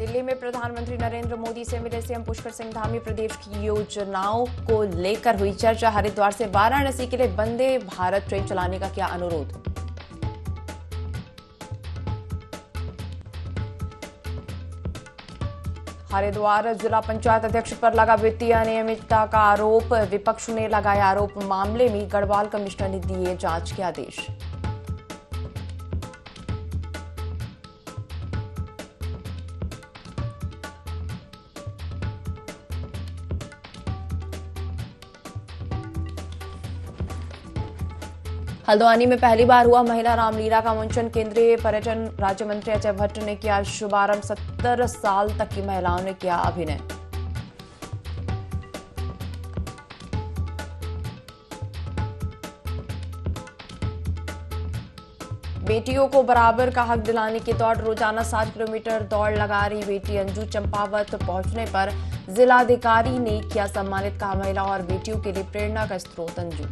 दिल्ली में प्रधानमंत्री नरेंद्र मोदी से मिले सीएम पुष्कर सिंह धामी। प्रदेश की योजनाओं को लेकर हुई चर्चा। हरिद्वार से वाराणसी के लिए वंदे भारत ट्रेन चलाने का किया अनुरोध। हरिद्वार जिला पंचायत अध्यक्ष पर लगा वित्तीय अनियमितता का आरोप। विपक्ष ने लगाया आरोप। मामले में गढ़वाल कमिश्नर ने दिए जांच के आदेश। हल्द्वानी में पहली बार हुआ महिला रामलीला का मंचन। केंद्रीय पर्यटन राज्य मंत्री अजय भट्ट ने किया शुभारंभ। 70 साल तक की महिलाओं ने किया अभिनय। बेटियों को बराबर का हक दिलाने की दौड़। रोजाना 7 किलोमीटर दौड़ लगा रही बेटी अंजू। चंपावत पहुंचने पर जिलाधिकारी ने किया सम्मानित। कहा महिला और बेटियों के लिए प्रेरणा का स्रोत अंजू।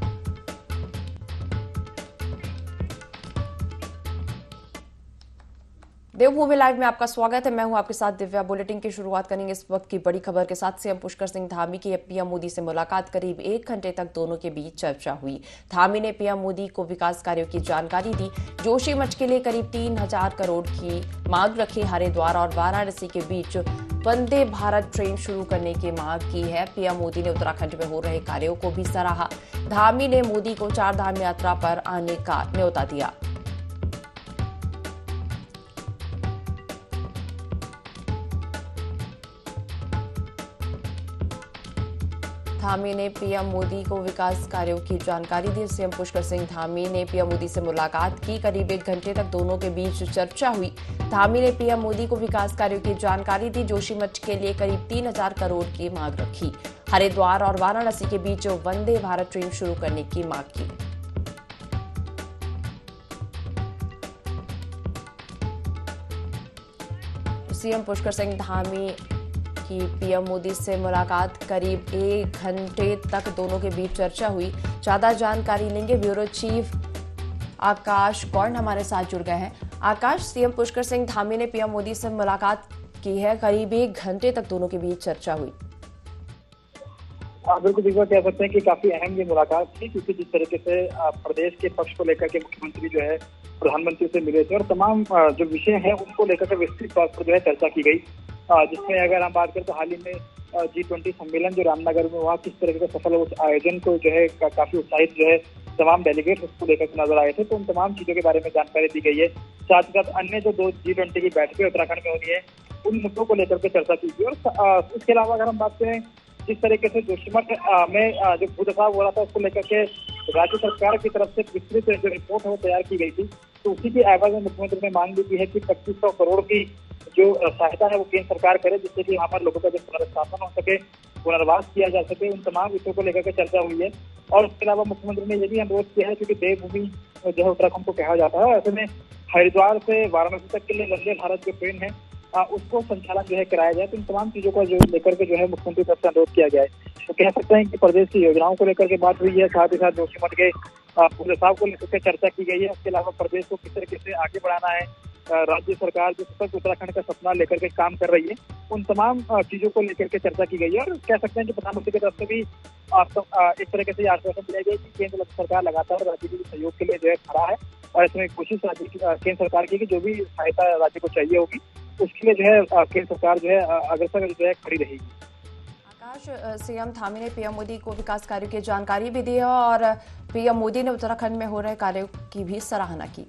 देवभूमि लाइव में आपका स्वागत है। मैं हूं आपके साथ दिव्या। बुलेटिन की शुरुआत करेंगे इस वक्त की बड़ी खबर के साथ। सीएम पुष्कर सिंह धामी की पीएम मोदी से मुलाकात। करीब 1 घंटे तक दोनों के बीच चर्चा हुई। धामी ने पीएम मोदी को विकास कार्यों की जानकारी दी। जोशीमठ के लिए करीब 3000 करोड़ की मांग रखी। हरिद्वार और वाराणसी के बीच वंदे भारत ट्रेन शुरू करने की मांग की है। पीएम मोदी ने उत्तराखंड में हो रहे कार्यों को भी सराहा। धामी ने मोदी को 4 धाम यात्रा पर आने का न्योता दिया। धामी ने पीएम मोदी को विकास कार्यों की जानकारी दी। सीएम पुष्कर सिंह धामी ने पीएम मोदी से मुलाकात की। करीब 1 घंटे तक दोनों के बीच चर्चा हुई। धामी ने पीएम मोदी को विकास कार्यों की जानकारी दी। जोशीमठ के लिए करीब 3000 करोड़ की मांग रखी। हरिद्वार और वाराणसी के बीच वंदे भारत ट्रेन शुरू करने की मांग की। सीएम पुष्कर सिंह धामी की पीएम मोदी से मुलाकात। करीब 1 घंटे तक दोनों के बीच चर्चा हुई। ज्यादा जानकारी लेंगे। ब्यूरो चीफ आकाश कौर्ण हमारे साथ जुड़ गए हैं। आकाश, सीएम पुष्कर सिंह धामी ने पीएम मोदी से मुलाकात की है। करीब 1 घंटे तक दोनों के बीच चर्चा हुई। बिल्कुल दिव्या, कह सकते हैं कि काफी अहम ये मुलाकात थी, क्योंकि जिस तरीके से प्रदेश के पक्ष को लेकर के मुख्यमंत्री जो है प्रधानमंत्री से मिले थे और तमाम जो विषय है उनको लेकर के विस्तृत तौर पर जो है चर्चा की गई। जिसमें अगर हम बात करें तो हाल ही में G20 सम्मेलन जो रामनगर में हुआ, किस तरीके का सफल उस आयोजन को जो है काफी उत्साहित जो है तमाम डेलीगेट उसको लेकर के नजर आए थे। तो उन तमाम चीजों के बारे में जानकारी दी गई है। साथ ही साथ अन्य जो 2 G20 की बैठकें उत्तराखंड में होनी है उन मुद्दों को लेकर के चर्चा की गई। और इसके अलावा अगर हम बात करें जिस तरीके से जोशीमठ में जो भूदसाव हो रहा था उसको लेकर के राज्य सरकार की तरफ से विस्तृत जो रिपोर्ट है वो तैयार की गई थी। तो उसी की एवज में मुख्यमंत्री ने मांग भी की है कि 2500 करोड़ की जो सहायता है वो केंद्र सरकार करे, जिससे कि वहाँ पर लोगों का जो पुनर्स्थापन हो सके, पुनर्वास किया जा सके। उन तमाम विषयों को लेकर के चर्चा हुई है। और उसके अलावा मुख्यमंत्री ने ये भी अनुरोध किया है, क्योंकि देवभूमि जो है उत्तराखंड को कहा जाता है, ऐसे में हरिद्वार से वाराणसी तक के लिए वंदे भारत जो ट्रेन है उसको संचालन जो है कराया जाए। तो इन तमाम चीजों को जो लेकर के जो है मुख्यमंत्री तरफ से अनुरोध किया गया है। तो कह सकते हैं कि प्रदेश की योजनाओं को लेकर के बात हुई है। साथ ही साथ जोशीमठ के भूदसाव को लेकर के चर्चा की गई है। उसके अलावा प्रदेश को किस तरीके से आगे बढ़ाना है, राज्य सरकार जो सतत उत्तराखंड का सपना लेकर के काम कर रही है, उन तमाम चीजों को लेकर के चर्चा की गई है। और कह सकते हैं कि प्रधानमंत्री की तरफ से भी एक तरीके से आश्वासन दिया गया कि केंद्र सरकार लगातार राज्य के सहयोग के लिए जो है खड़ा है और इसमें कोशिश केंद्र सरकार की कि जो भी सहायता राज्य को चाहिए होगी उसके लिए जो है केंद्र सरकार जो है अग्रसर जो है खड़ी रहेगी। आकाश, सीएम धामी ने पीएम मोदी को विकास कार्यों की जानकारी भी दी है और पीएम मोदी ने उत्तराखंड में हो रहे कार्यों की भी सराहना की।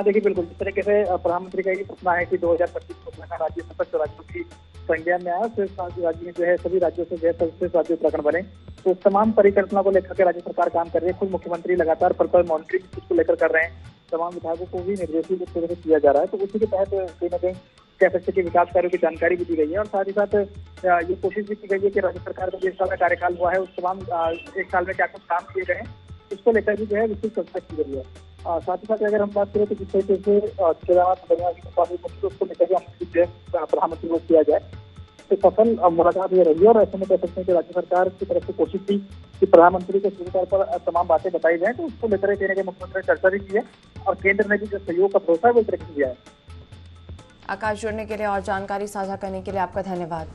देखिए, बिल्कुल जिस तरीके से प्रधानमंत्री का ये सपना है कि 2025 का राज्य सशक्त राज्यों की संज्ञा में आया, राज्य में जो है सभी राज्यों से जो है सर्वश्रेष्ठ राज्य उत्तराखंड बने। तो तमाम परिकल्पना को लेकर के राज्य सरकार काम कर रही है। खुद मुख्यमंत्री लगातार पर मॉनिटरिंग को लेकर कर रहे हैं। तमाम विभागों को भी निर्देशित इस तरह से किया जा रहा है। तो उसी के तहत कहीं ना कहीं कह सकते कि विकास कार्यों की जानकारी भी दी गई है। और साथ ही साथ ये कोशिश भी की गई है कि राज्य सरकार का जो 1 साल का कार्यकाल हुआ है उस तमाम 1 साल में क्या कुछ काम किए गए हैं उसको लेकर भी जो है विस्तृत चर्चा की गई है। साथ ही साथ अगर हम बात करें तो जिस तरीके से केदारनाथ बद्रीनाथ की स्वामी उसको लेकर के प्रधानमंत्री को किया जाए, तो सफल मुलाकात ये रही है। और ऐसे में कह सकते हैं कि राज्य सरकार की तरफ से कोशिश थी कि प्रधानमंत्री को सीधे तौर पर तमाम बातें बताई जाए। तो उसको लेकर के मुख्यमंत्री ने चर्चा भी की है और केंद्र ने भी जो सहयोग का भरोसा है वो तरह दिया है। आकाश, जुड़ने के लिए और जानकारी साझा करने के लिए आपका धन्यवाद।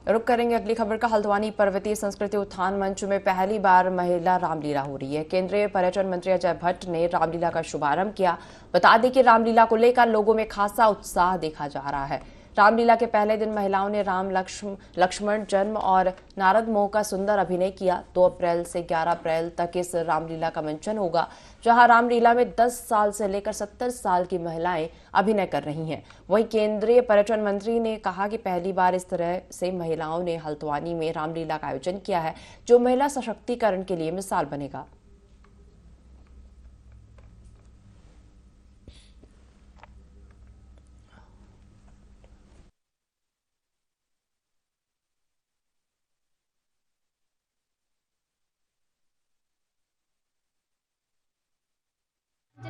रुक करेंगे अगली खबर का। हल्द्वानी पर्वतीय संस्कृति उत्थान मंच में पहली बार महिला रामलीला हो रही है। केंद्रीय पर्यटन मंत्री अजय भट्ट ने रामलीला का शुभारंभ किया। बता दें कि रामलीला को लेकर लोगों में खासा उत्साह देखा जा रहा है। रामलीला के पहले दिन महिलाओं ने राम लक्ष्मण जन्म और नारद मोह का सुंदर अभिनय किया। 2 अप्रैल से 11 अप्रैल तक इस रामलीला का मंचन होगा, जहां रामलीला में 10 साल से लेकर 70 साल की महिलाएं अभिनय कर रही हैं। वहीं केंद्रीय पर्यटन मंत्री ने कहा कि पहली बार इस तरह से महिलाओं ने हल्द्वानी में रामलीला का आयोजन किया है, जो महिला सशक्तिकरण के लिए मिसाल बनेगा।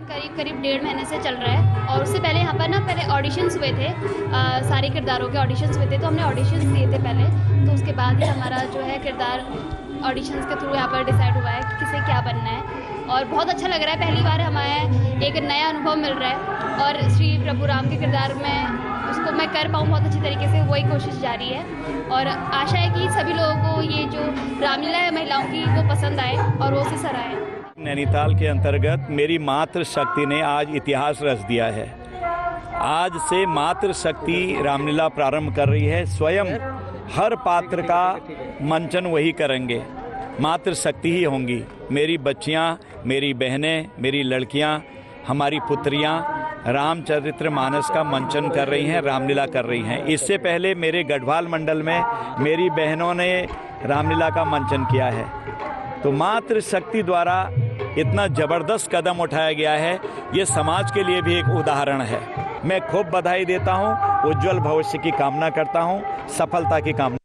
करीब 1.5 महीने से चल रहा है और उससे पहले यहाँ पर पहले ऑडिशंस हुए थे, सारे किरदारों के ऑडिशंस हुए थे, तो हमने ऑडिशंस दिए थे पहले, तो उसके बाद ही हमारा जो है किरदार ऑडिशंस के थ्रू यहाँ पर डिसाइड हुआ है कि किसे क्या बनना है। और बहुत अच्छा लग रहा है, पहली बार हमें एक नया अनुभव मिल रहा है और श्री प्रभु राम के किरदार में उसको मैं कर पाऊँ बहुत अच्छी तरीके से, वही कोशिश जारी है। और आशा है कि सभी लोगों को ये जो रामलीला है महिलाओं की वो पसंद आए और वो उसे सराहे। नैनीताल के अंतर्गत मेरी मातृशक्ति ने आज इतिहास रच दिया है। आज से मातृशक्ति रामलीला प्रारंभ कर रही है। स्वयं हर पात्र का मंचन वही करेंगे, मातृशक्ति ही होंगी। मेरी बच्चियां, मेरी बहनें, मेरी लड़कियां, हमारी पुत्रियां रामचरितमानस का मंचन कर रही हैं, रामलीला कर रही हैं। इससे पहले मेरे गढ़वाल मंडल में मेरी बहनों ने रामलीला का मंचन किया है। तो मातृशक्ति द्वारा इतना जबरदस्त कदम उठाया गया है, ये समाज के लिए भी एक उदाहरण है। मैं खूब बधाई देता हूँ, उज्जवल भविष्य की कामना करता हूँ, सफलता की कामना।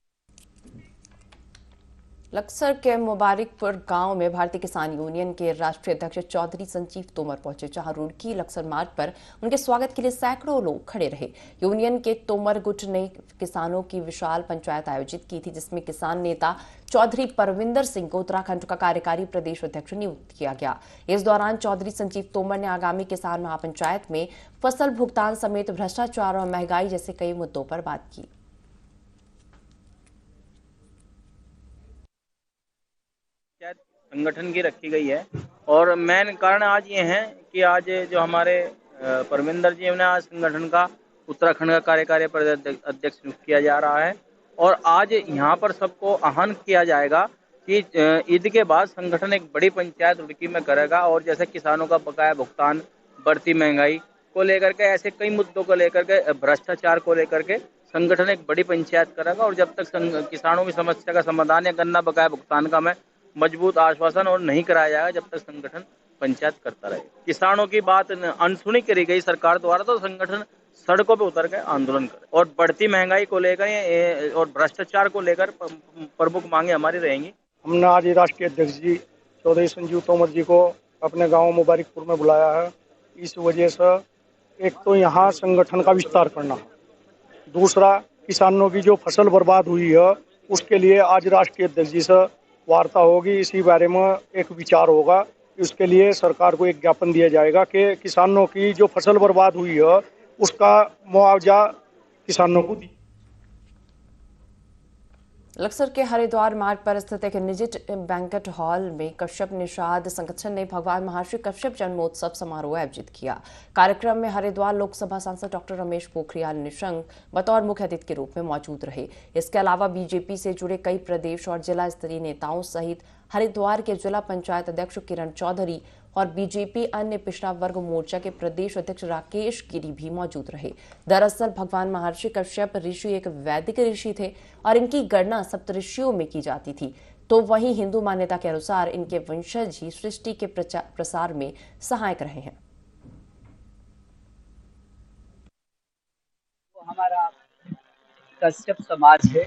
लक्सर के मुबारकपुर गांव में भारतीय किसान यूनियन के राष्ट्रीय अध्यक्ष चौधरी संजीव तोमर पहुंचे, जहां रुड़की लक्सर मार्ग पर उनके स्वागत के लिए सैकड़ों लोग खड़े रहे। यूनियन के तोमर गुट ने किसानों की विशाल पंचायत आयोजित की थी, जिसमें किसान नेता चौधरी परविंदर सिंह को उत्तराखंड का कार्यकारी प्रदेश अध्यक्ष नियुक्त किया गया। इस दौरान चौधरी संजीव तोमर ने आगामी किसान महापंचायत में फसल भुगतान समेत भ्रष्टाचार और महंगाई जैसे कई मुद्दों पर बात की। संगठन की रखी गई है और मेन कारण आज ये है कि आज जो हमारे परविंदर जी ने आज संगठन का उत्तराखंड का कार्यकारी प्रदेश अध्यक्ष नियुक्त किया जा रहा है और आज यहाँ पर सबको आह्वान किया जाएगा कि ईद के बाद संगठन एक बड़ी पंचायत रुड़की में करेगा और जैसे किसानों का बकाया भुगतान, बढ़ती महंगाई को लेकर के, ऐसे कई मुद्दों को लेकर के, भ्रष्टाचार को लेकर के संगठन एक बड़ी पंचायत करेगा। और जब तक किसानों की समस्या का समाधान या गन्ना बकाया भुगतान का मैं मजबूत आश्वासन और नहीं कराया जाएगा, जब तक संगठन पंचायत करता रहे। किसानों की बात अनसुनी करी गई सरकार द्वारा, तो संगठन सड़कों पे उतर के आंदोलन करे और बढ़ती महंगाई को लेकर और भ्रष्टाचार को लेकर प्रमुख मांगे हमारी रहेंगी। हमने आज राष्ट्रीय अध्यक्ष जी चौधरी संजीव तोमर जी को अपने गांव मुबारकपुर में बुलाया है। इस वजह से एक तो यहाँ संगठन का विस्तार करना, दूसरा किसानों की जो फसल बर्बाद हुई है उसके लिए आज राष्ट्रीय अध्यक्ष जी से वार्ता होगी। इसी बारे में एक विचार होगा, उसके लिए सरकार को एक ज्ञापन दिया जाएगा कि किसानों की जो फसल बर्बाद हुई है उसका मुआवजा किसानों को दी। लक्सर के हरिद्वार मार्ग पर स्थित एक निजी बैंकेट हॉल में कश्यप निषाद संगठन ने भगवान महर्षि कश्यप जन्मोत्सव समारोह आयोजित किया। कार्यक्रम में हरिद्वार लोकसभा सांसद डॉक्टर रमेश पोखरियाल निशंक बतौर मुख्य अतिथि के रूप में मौजूद रहे। इसके अलावा बीजेपी से जुड़े कई प्रदेश और जिला स्तरीय नेताओं सहित हरिद्वार के जिला पंचायत अध्यक्ष किरण चौधरी और बीजेपी अन्य पिछड़ा वर्ग मोर्चा के प्रदेश अध्यक्ष राकेश गिरी भी मौजूद रहे। दरअसल भगवान महर्षि कश्यप ऋषि एक वैदिक ऋषि थे और इनकी गणना सप्तऋषियों में की जाती थी। तो वहीं हिंदू मान्यता के अनुसार इनके वंशज ही सृष्टि के प्रसार में सहायक रहे हैं। हमारा कश्यप समाज है,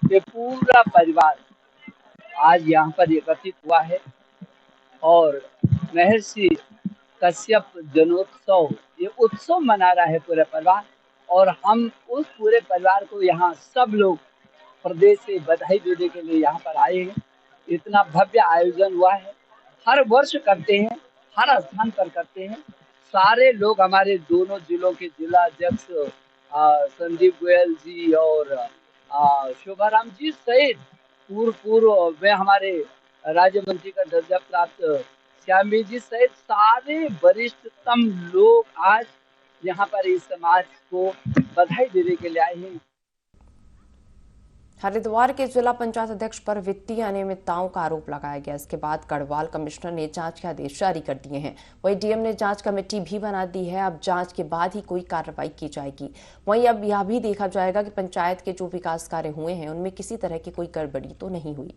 ये पूरा परिवार आज यहाँ पर एकत्रित हुआ है और महर्षि कश्यप जन्मोत्सव ये उत्सव मना रहा है पूरा परिवार। और हम उस पूरे परिवार को यहाँ सब लोग प्रदेश से बधाई देने के लिए यहाँ पर आए हैं। इतना भव्य आयोजन हुआ है हर वर्ष करते हैं, हर स्थान पर करते हैं। सारे लोग हमारे दोनों जिलों के जिला अध्यक्ष संदीप गोयल जी और शोभाराम जी सहित पूर्व में हमारे राज्य मंत्री का दर्जा प्राप्त श्यामी जी सहित सारे वरिष्ठतम लोग आज यहाँ पर इस समाज को बधाई देने के लिए आए हैं। हरिद्वार के जिला पंचायत अध्यक्ष पर वित्तीय अनियमितताओं का आरोप लगाया गया। इसके बाद गढ़वाल कमिश्नर ने जांच के आदेश जारी कर दिए हैं। वहीं डीएम ने जांच कमेटी भी बना दी है। अब जांच के बाद ही कोई कार्रवाई की जाएगी। वहीं अब यह भी देखा जाएगा कि पंचायत के जो विकास कार्य हुए हैं उनमें किसी तरह की कोई गड़बड़ी तो नहीं हुई।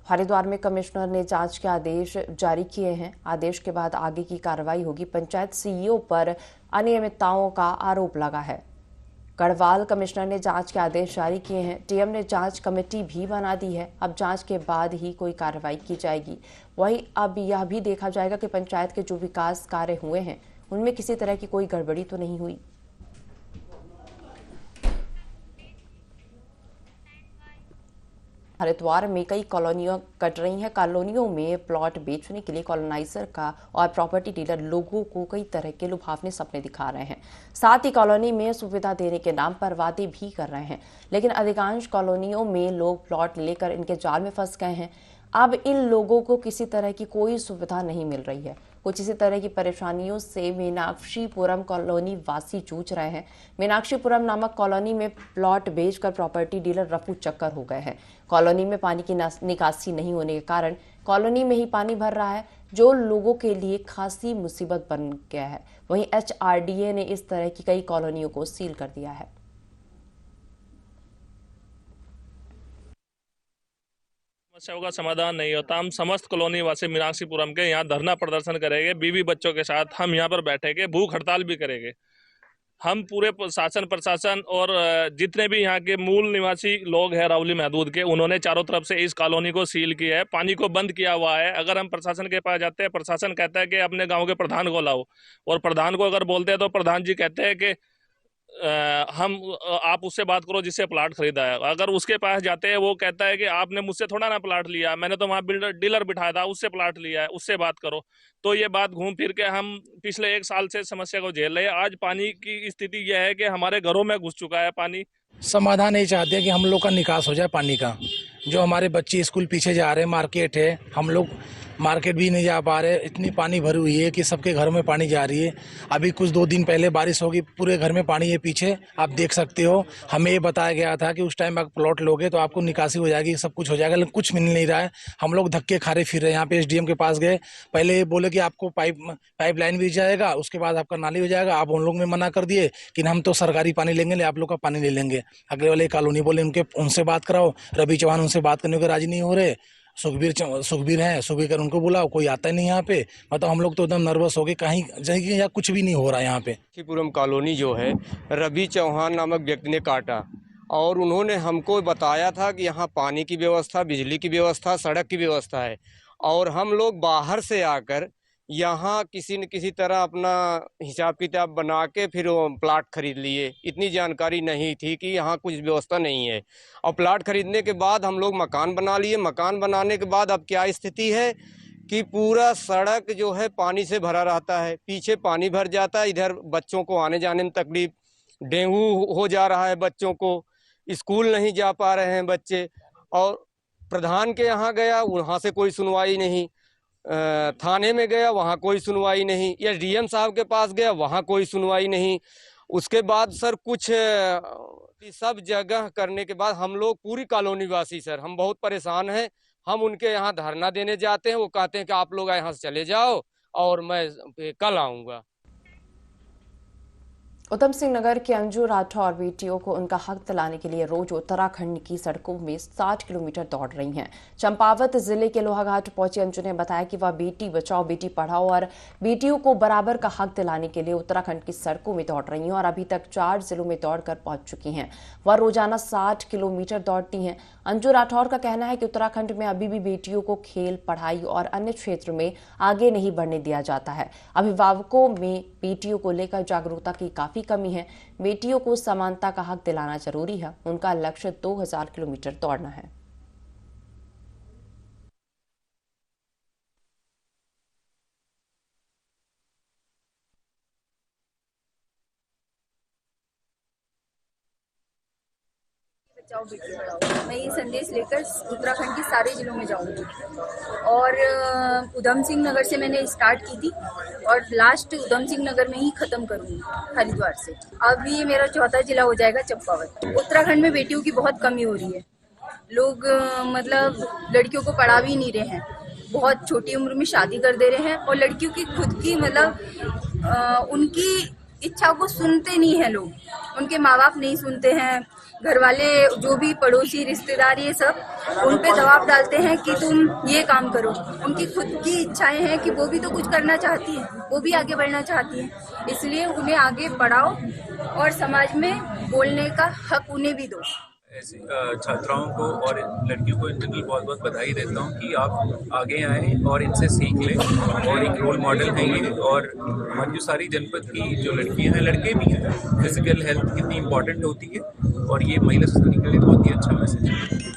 हरिद्वार में कमिश्नर ने जांच के आदेश जारी किए हैं। आदेश के बाद आगे की कार्रवाई होगी। पंचायत सीईओ पर अनियमितताओं का आरोप लगा है। गढ़वाल कमिश्नर ने जांच के आदेश जारी किए हैं। डीएम ने जांच कमेटी भी बना दी है। अब जांच के बाद ही कोई कार्रवाई की जाएगी। वहीं अब यह भी देखा जाएगा कि पंचायत के जो विकास कार्य हुए हैं उनमें किसी तरह की कोई गड़बड़ी तो नहीं हुई। हरिद्वार में कई कॉलोनियां कट रही हैं। कॉलोनियों में प्लॉट बेचने के लिए कॉलोनाइजर का और प्रॉपर्टी डीलर लोगों को कई तरह के लुभावने सपने दिखा रहे हैं। साथ ही कॉलोनी में सुविधा देने के नाम पर वादे भी कर रहे हैं। लेकिन अधिकांश कॉलोनियों में लोग प्लॉट लेकर इनके जाल में फंस गए हैं। अब इन लोगों को किसी तरह की कोई सुविधा नहीं मिल रही है। कुछ इसी तरह की परेशानियों से मीनाक्षीपुरम कॉलोनी वासी जूझ रहे हैं। मीनाक्षीपुरम नामक कॉलोनी में प्लॉट बेचकर प्रॉपर्टी डीलर रफू चक्कर हो गए हैं। कॉलोनी में पानी की निकासी नहीं होने के कारण कॉलोनी में ही पानी भर रहा है, जो लोगों के लिए खासी मुसीबत बन गया है। वहीं HRDA ने इस तरह की कई कॉलोनियों को सील कर दिया है। समस्याओं का समाधान नहीं होता। हम समस्त कॉलोनी वासी मीनाक्षीपुरम के यहाँ धरना प्रदर्शन करेंगे। बीवी बच्चों के साथ हम यहाँ पर बैठेंगे, भूख हड़ताल भी करेंगे। हम पूरे शासन प्रशासन और जितने भी यहाँ के मूल निवासी लोग हैं रावली महदूद के, उन्होंने चारों तरफ से इस कॉलोनी को सील किया है, पानी को बंद किया हुआ है। अगर हम प्रशासन के पास जाते हैं, प्रशासन कहता है कि अपने गाँव के प्रधान को लाओ, और प्रधान को अगर बोलते हैं तो प्रधान जी कहते हैं कि आप उससे बात करो जिससे प्लाट खरीदा है। अगर उसके पास जाते हैं वो कहता है कि आपने मुझसे थोड़ा ना प्लाट लिया, मैंने तो वहाँ डीलर बिठाया था, उससे प्लाट लिया है, उससे बात करो। तो ये बात घूम फिर के हम पिछले 1 साल से समस्या को झेल रहे हैं। आज पानी की स्थिति यह है कि हमारे घरों में घुस चुका है पानी। समाधान यही चाहते हैं कि हम लोग का निकास हो जाए पानी का। जो हमारे बच्चे स्कूल पीछे जा रहे हैं, मार्केट है, हम लोग मार्केट भी नहीं जा पा रहे। इतनी पानी भरी हुई है कि सबके घरों में पानी जा रही है। अभी कुछ 2 दिन पहले बारिश होगी, पूरे घर में पानी है पीछे, आप देख सकते हो। हमें ये बताया गया था कि उस टाइम आप प्लॉट लोगे तो आपको निकासी हो जाएगी, सब कुछ हो जाएगा, लेकिन कुछ मिल नहीं रहा है। हम लोग धक्के खारे फिर रहे हैं। यहाँ पे SDM के पास गए, पहले बोले कि आपको पाइप लाइन भी जाएगा, उसके बाद आपका नाली हो जाएगा। आप उन लोग ने मना कर दिए कि हम तो सरकारी पानी लेंगे, आप लोग का पानी नहीं लेंगे। अगले वाले कॉलोनी बोले उनसे बात कराओ। रवि चौहान उनसे बात करने को राजी नहीं हो रहे। सुखबीर हैं, सुखबीर उनको बुलाओ, कोई आता ही नहीं यहाँ पे। मतलब हम लोग तो एकदम नर्वस हो गए, कहीं या कुछ भी नहीं हो रहा है यहाँ पे। मीनाक्षीपुरम कॉलोनी जो है, रवि चौहान नामक व्यक्ति ने काटा और उन्होंने हमको बताया था कि यहाँ पानी की व्यवस्था, बिजली की व्यवस्था, सड़क की व्यवस्था है। और हम लोग बाहर से आकर यहाँ किसी न किसी तरह अपना हिसाब किताब बना के फिर प्लाट खरीद लिए। इतनी जानकारी नहीं थी कि यहाँ कुछ व्यवस्था नहीं है। और प्लाट खरीदने के बाद हम लोग मकान बना लिए। मकान बनाने के बाद अब क्या स्थिति है कि पूरा सड़क जो है पानी से भरा रहता है, पीछे पानी भर जाता है, इधर बच्चों को आने जाने में तकलीफ, डेंगू हो जा रहा है बच्चों को, स्कूल नहीं जा पा रहे हैं बच्चे। और प्रधान के यहाँ गया, वहाँ से कोई सुनवाई नहीं। थाने में गया, वहाँ कोई सुनवाई नहीं। या DM साहब के पास गया, वहाँ कोई सुनवाई नहीं। उसके बाद सर कुछ सब जगह करने के बाद हम लोग पूरी कॉलोनी वासी सर हम बहुत परेशान हैं। हम उनके यहाँ धरना देने जाते हैं, वो कहते हैं कि आप लोग यहाँ से चले जाओ और मैं कल आऊँगा। उधम सिंह नगर के अंजू राठौर बेटियों को उनका हक दिलाने के लिए रोज उत्तराखंड की सड़कों में 60 किलोमीटर दौड़ रही हैं। चंपावत जिले के लोहाघाट पहुंची अंजू ने बताया कि वह बेटी बचाओ बेटी पढ़ाओ और बेटियों को बराबर का हक दिलाने के लिए उत्तराखंड की सड़कों में दौड़ रही हैं और अभी तक 4 जिलों में दौड़कर पहुंच चुकी हैं। वह रोजाना 60 किलोमीटर दौड़ती हैं। अंजू राठौर का कहना है कि उत्तराखंड में अभी भी बेटियों को खेल, पढ़ाई और अन्य क्षेत्र में आगे नहीं बढ़ने दिया जाता है। अभिभावकों में बेटियों को लेकर जागरूकता की काफी काफी कमी है। बेटियों को समानता का हक दिलाना जरूरी है। उनका लक्ष्य 2000 किलोमीटर दौड़ना है। बचाओ बेटी पढ़ाओ। मैं ये संदेश लेकर उत्तराखंड के सारे जिलों में जाऊंगी और उधम सिंह नगर से मैंने स्टार्ट की थी और लास्ट उधम सिंह नगर में ही खत्म करूंगी, हरिद्वार से। अब ये मेरा चौथा जिला हो जाएगा चंपावत। उत्तराखंड में बेटियों की बहुत कमी हो रही है। लोग मतलब लड़कियों को पढ़ा भी नहीं रहे हैं, बहुत छोटी उम्र में शादी कर दे रहे हैं और लड़कियों की खुद की मतलब उनकी इच्छा को सुनते नहीं है लोग। उनके माँ बाप नहीं सुनते हैं, घर वाले जो भी पड़ोसी रिश्तेदार ये सब उन पे दबाव डालते हैं कि तुम ये काम करो। उनकी खुद की इच्छाएं हैं कि वो भी तो कुछ करना चाहती हैं, वो भी आगे बढ़ना चाहती हैं, इसलिए उन्हें आगे बढ़ाओ और समाज में बोलने का हक उन्हें भी दो। ऐसी छात्राओं को और लड़कियों को इन जनरल बहुत बहुत बधाई देता हूँ कि आप आगे आए और इनसे सीख लें और एक रोल मॉडल हैं ये। और हमारी जो सारी जनपद की जो लड़कियां हैं, लड़के भी हैं, फिजिकल हेल्थ कितनी इम्पोर्टेंट होती है और ये महिला सशक्तिकरण के लिए बहुत ही अच्छा मैसेज है।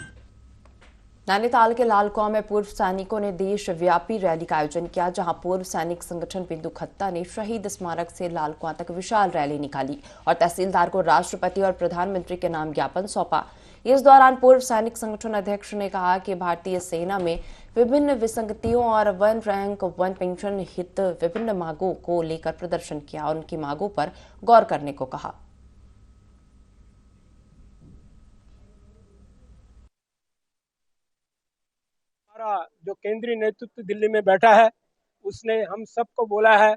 नैनीताल के लालकुआं में पूर्व सैनिकों ने देशव्यापी रैली का आयोजन किया, जहां पूर्व सैनिक संगठन बिंदु खत्ता ने शहीद स्मारक से लालकुआं तक विशाल रैली निकाली और तहसीलदार को राष्ट्रपति और प्रधानमंत्री के नाम ज्ञापन सौंपा। इस दौरान पूर्व सैनिक संगठन अध्यक्ष ने कहा कि भारतीय सेना में विभिन्न विसंगतियों और वन रैंक वन पेंशन हित विभिन्न मांगों को लेकर प्रदर्शन किया और उनकी मांगों पर गौर करने को कहा। जो केंद्रीय नेतृत्व दिल्ली में बैठा है उसने हम सबको बोला है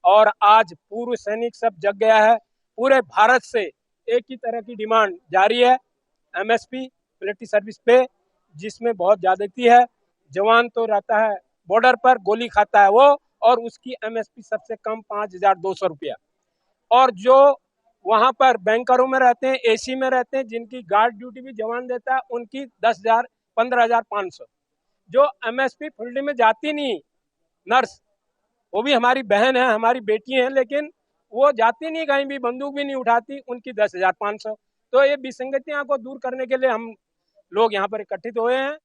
और आज पूर्व सैनिक सब जग गया है। पूरे भारत से एक ही तरह की डिमांड जारी है, एमएसपी मिलिट्री सर्विस पे, जिसमें बहुत ज्यादती है। जवान तो रहता है बॉर्डर पर, गोली खाता है वो, और उसकी एमएसपी सबसे कम 5200 रुपया। और जो वहां पर बैंकरों में रहते हैं, एसी में रहते हैं, जिनकी गार्ड ड्यूटी भी जवान देता है, उनकी 10,000 15,500। जो एमएसपी फील्ड में जाती नहीं नर्स, वो भी हमारी बहन है, हमारी बेटी है, लेकिन वो जाती नहीं कहीं भी, बंदूक भी नहीं उठाती, उनकी 10,500। तो ये विसंगतियां को दूर करने के लिए हम लोग यहाँ पर एकत्रित हुए हैं।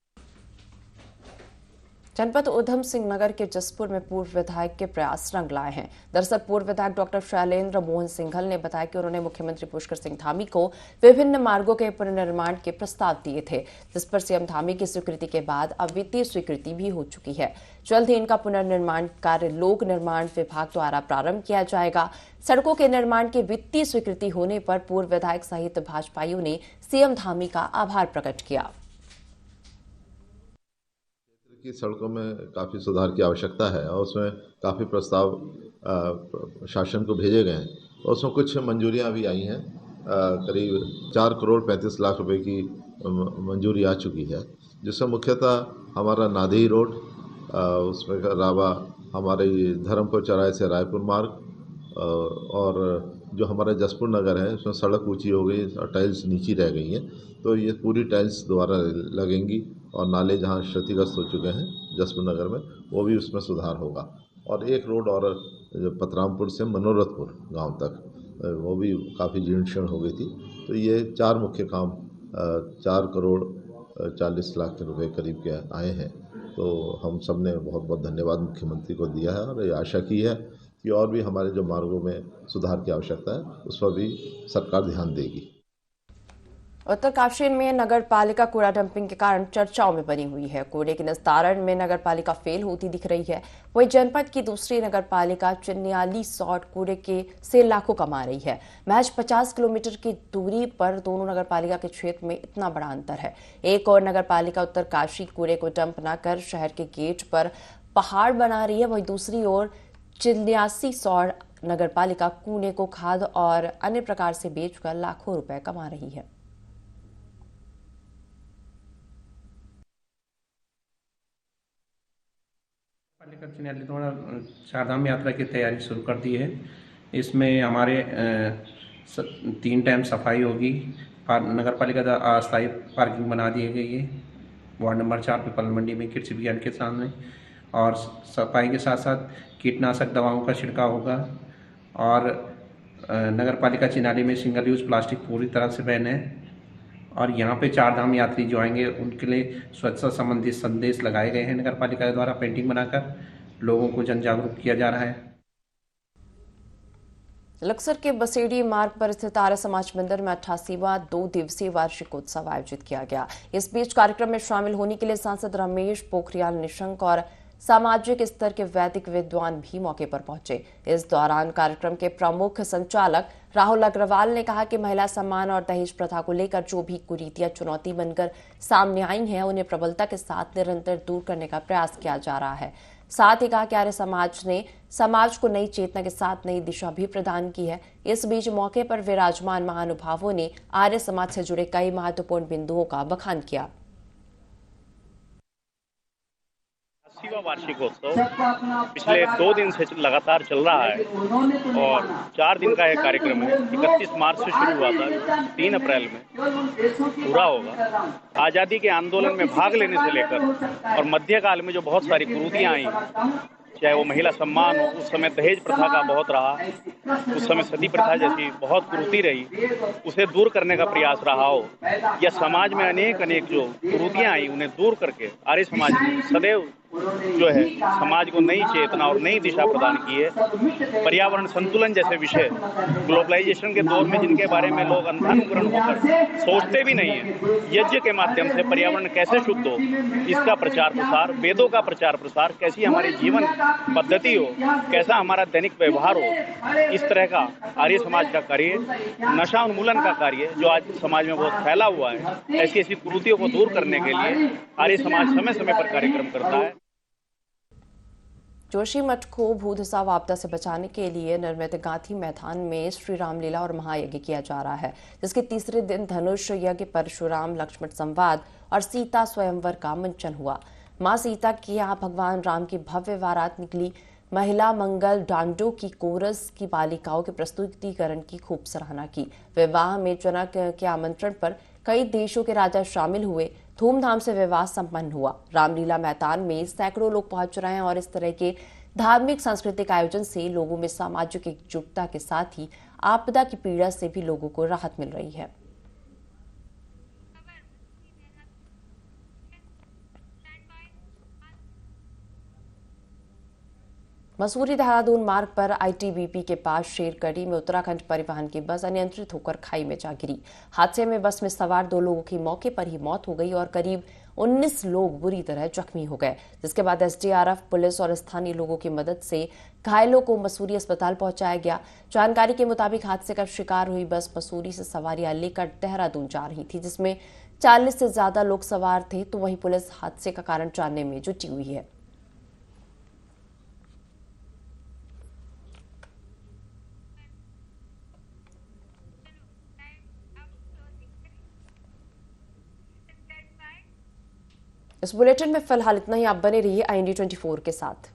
जनपद उधम सिंह नगर के जसपुर में पूर्व विधायक के प्रयास रंग लाए हैं। दरअसल पूर्व विधायक डॉक्टर शैलेंद्र मोहन सिंघल ने बताया कि उन्होंने मुख्यमंत्री पुष्कर सिंह धामी को विभिन्न मार्गों के पुनर्निर्माण के प्रस्ताव दिए थे, जिस पर सीएम धामी की स्वीकृति के बाद अब वित्तीय स्वीकृति भी हो चुकी है। जल्द ही इनका पुनर्निर्माण कार्य लोक निर्माण विभाग द्वारा प्रारंभ किया जाएगा। सड़कों के निर्माण की वित्तीय स्वीकृति होने पर पूर्व विधायक सहित भाजपाइयों ने सीएम धामी का आभार प्रकट किया। की सड़कों में काफ़ी सुधार की आवश्यकता है और उसमें काफ़ी प्रस्ताव शासन को भेजे गए हैं और उसमें कुछ मंजूरियां भी आई हैं। करीब 4 करोड़ 35 लाख रुपए की मंजूरी आ चुकी है, जिसमें मुख्यतः हमारा नादेही रोड, उसमें अलावा हमारे धर्मपुर चौराहे से रायपुर मार्ग और जो हमारा जसपुर नगर है उसमें सड़क ऊंची हो गई और टाइल्स नीची रह गई हैं, तो ये पूरी टाइल्स दोबारा लगेंगी और नाले जहाँ क्षतिग्रस्त हो चुके हैं जसपुर नगर में, वो भी उसमें सुधार होगा। और एक रोड और पतरामपुर से मनोरथपुर गांव तक, वो भी काफ़ी जीर्ण शीर्ण हो गई थी। तो ये 4 मुख्य काम 4 करोड़ 40 लाख रुपए करीब के आए हैं। तो हम सब ने बहुत बहुत धन्यवाद मुख्यमंत्री को दिया है और ये आशा की है कि और भी हमारे जो मार्गों में सुधार की आवश्यकता है उस पर भी सरकार ध्यान देगी। उत्तरकाशी में नगर पालिका कूड़ा डंपिंग के कारण चर्चाओं में बनी हुई है। कूड़े के निस्तारण में नगर पालिका फेल होती दिख रही है। वहीं जनपद की दूसरी नगर पालिका चिन्याली सॉट कूड़े के से लाखों कमा रही है। महज 50 किलोमीटर की दूरी पर दोनों नगर पालिका के क्षेत्र में इतना बड़ा अंतर है। एक और नगर पालिका उत्तरकाशी कूड़े को डंप न कर शहर के गेट पर पहाड़ बना रही है, वहीं दूसरी ओर चिन्यासी सॉट नगर पालिका कूड़े को खाद और अन्य प्रकार से बेचकर लाखों रुपए कमा रही है। पालिका चिन्याली द्वारा चारधाम यात्रा की तैयारी शुरू कर दी है। इसमें हमारे 3 टाइम सफाई होगी। नगर पालिका द्वारा अस्थायी पार्किंग बना दी गई है वार्ड नंबर 4 पीपल मंडी में कृषि विज्ञान के सामने, और सफाई के साथ साथ कीटनाशक दवाओं का छिड़काव होगा और नगर पालिका चिनाली में सिंगल यूज़ प्लास्टिक पूरी तरह से बैन है और यहाँ पे 4 धाम यात्री जो आएंगे उनके लिए स्वच्छता संबंधी संदेश लगाए गए हैं। नगर पालिका द्वारा पेंटिंग बनाकर लोगों को जन जागरूक किया जा रहा है। लक्सर के बसेड़ी मार्ग पर स्थित आर्य समाज मंदिर में 88वां 2 दिवसीय वार्षिकोत्सव आयोजित किया गया। इस बीच कार्यक्रम में शामिल होने के लिए सांसद रमेश पोखरियाल निशंक और सामाजिक स्तर के वैदिक विद्वान भी मौके पर पहुंचे। इस दौरान कार्यक्रम के प्रमुख संचालक राहुल अग्रवाल ने कहा कि महिला सम्मान और दहेज प्रथा को लेकर जो भी कुरीतियां चुनौती बनकर सामने आई हैं, उन्हें प्रबलता के साथ निरंतर दूर करने का प्रयास किया जा रहा है। साथ ही कहा कि आर्य समाज ने समाज को नई चेतना के साथ नई दिशा भी प्रदान की है। इस बीच मौके पर विराजमान महानुभावों ने आर्य समाज से जुड़े कई महत्वपूर्ण बिंदुओं का बखान किया। 80वां वार्षिकोत्सव पिछले 2 दिन से लगातार चल रहा है और 4 दिन का यह कार्यक्रम है। 31 मार्च से शुरू हुआ था, 3 अप्रैल में पूरा होगा। आज़ादी के आंदोलन में भाग लेने से लेकर और मध्यकाल में जो बहुत सारी कुरीतियां आई, चाहे वो महिला सम्मान हो, उस समय दहेज प्रथा का बहुत रहा, उस समय सती प्रथा जैसी बहुत कुरीति रही, उसे दूर करने का प्रयास रहा हो, या समाज में अनेक जो कुरीतियां आई उन्हें दूर करके आर्य समाज ने सदैव जो है समाज को नई चेतना और नई दिशा प्रदान की है। पर्यावरण संतुलन जैसे विषय ग्लोबलाइजेशन के दौर में जिनके बारे में लोग अंधानुकरण होकर सोचते भी नहीं है, यज्ञ के माध्यम से पर्यावरण कैसे शुद्ध हो, इसका प्रचार प्रसार, वेदों का प्रचार प्रसार, कैसी हमारी जीवन पद्धति हो, कैसा हमारा दैनिक व्यवहार हो, इस तरह का आर्य समाज का कार्य, नशा उन्मूलन का कार्य जो आज समाज में बहुत फैला हुआ है, ऐसी ऐसी कुरीतियों को दूर करने के लिए आर्य समाज समय समय पर कार्यक्रम करता है। जोशीमठ को भूधसाव आपदा से बचाने के लिए निर्मित गांधी मैदान में श्री रामलीला और महायज्ञ किया जा रहा है, जिसके तीसरे दिन धनुष यज्ञ, परशुराम लक्ष्मण संवाद और सीता स्वयंवर का मंचन हुआ। मां सीता की यहाँ भगवान राम की भव्य बारात निकली। महिला मंगल डांडो की कोरस की बालिकाओं के प्रस्तुतिकरण की खूब सराहना की। विवाह में जनक के आमंत्रण पर कई देशों के राजा शामिल हुए। धूमधाम से विवाह संपन्न हुआ। रामलीला मैदान में सैकड़ों लोग पहुंच रहे हैं और इस तरह के धार्मिक सांस्कृतिक आयोजन से लोगों में सामाजिक एकजुटता के साथ ही आपदा की पीड़ा से भी लोगों को राहत मिल रही है। मसूरी देहरादून मार्ग पर आईटीबीपी के पास शेरगढ़ी में उत्तराखंड परिवहन की बस अनियंत्रित होकर खाई में जा गिरी। हादसे में बस में सवार 2 लोगों की मौके पर ही मौत हो गई और करीब 19 लोग बुरी तरह जख्मी हो गए, जिसके बाद एसडीआरएफ, पुलिस और स्थानीय लोगों की मदद से घायलों को मसूरी अस्पताल पहुंचाया गया। जानकारी के मुताबिक हादसे का शिकार हुई बस मसूरी से सवारियां लेकर देहरादून जा रही थी, जिसमें 40 से ज्यादा लोग सवार थे। तो वहीं पुलिस हादसे का कारण जानने में जुटी हुई है। इस बुलेटिन में फिलहाल इतना ही। आप बने रहिए IND24 के साथ।